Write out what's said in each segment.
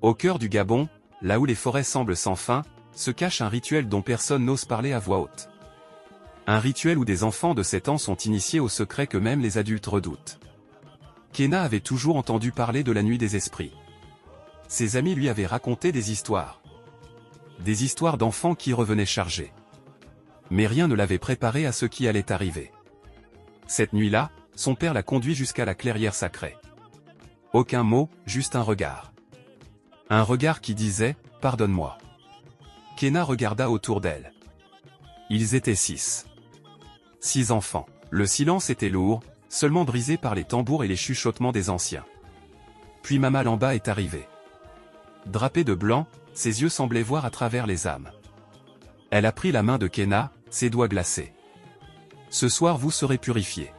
Au cœur du Gabon, là où les forêts semblent sans fin, se cache un rituel dont personne n'ose parler à voix haute. Un rituel où des enfants de 7 ans sont initiés au secret que même les adultes redoutent. Kena avait toujours entendu parler de la nuit des esprits. Ses amis lui avaient raconté des histoires. Des histoires d'enfants qui revenaient chargés. Mais rien ne l'avait préparé à ce qui allait arriver. Cette nuit-là, son père l'a conduit jusqu'à la clairière sacrée. Aucun mot, juste un regard. Un regard qui disait « Pardonne-moi ». Kena regarda autour d'elle. Ils étaient 6. 6 enfants. Le silence était lourd, seulement brisé par les tambours et les chuchotements des anciens. Puis Mama Lamba est arrivée. Drapée de blanc, ses yeux semblaient voir à travers les âmes. Elle a pris la main de Kena, ses doigts glacés. « Ce soir vous serez purifiés.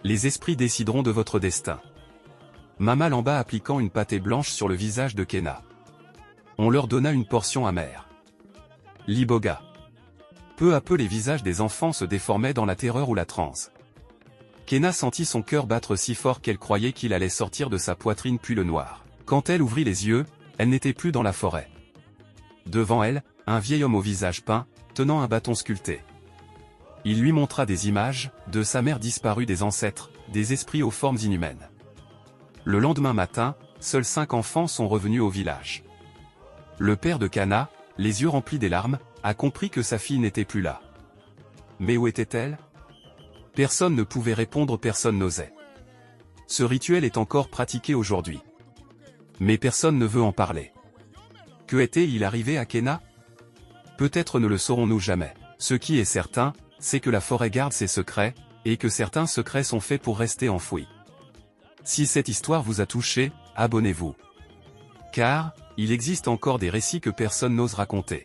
Les esprits décideront de votre destin. » Mama Lamba appliquant une pâtée blanche sur le visage de Kena. On leur donna une portion amère. Liboga. Peu à peu les visages des enfants se déformaient dans la terreur ou la transe. Kena sentit son cœur battre si fort qu'elle croyait qu'il allait sortir de sa poitrine puis le noir. Quand elle ouvrit les yeux, elle n'était plus dans la forêt. Devant elle, un vieil homme au visage peint, tenant un bâton sculpté. Il lui montra des images, de sa mère disparue, des ancêtres, des esprits aux formes inhumaines. Le lendemain matin, seuls 5 enfants sont revenus au village. Le père de Kena, les yeux remplis des larmes, a compris que sa fille n'était plus là. Mais où était-elle? Personne ne pouvait répondre, personne n'osait. Ce rituel est encore pratiqué aujourd'hui. Mais personne ne veut en parler. Que était-il arrivé à Kena? Peut-être ne le saurons-nous jamais. Ce qui est certain, c'est que la forêt garde ses secrets, et que certains secrets sont faits pour rester enfouis. Si cette histoire vous a touché, abonnez-vous. Car, il existe encore des récits que personne n'ose raconter.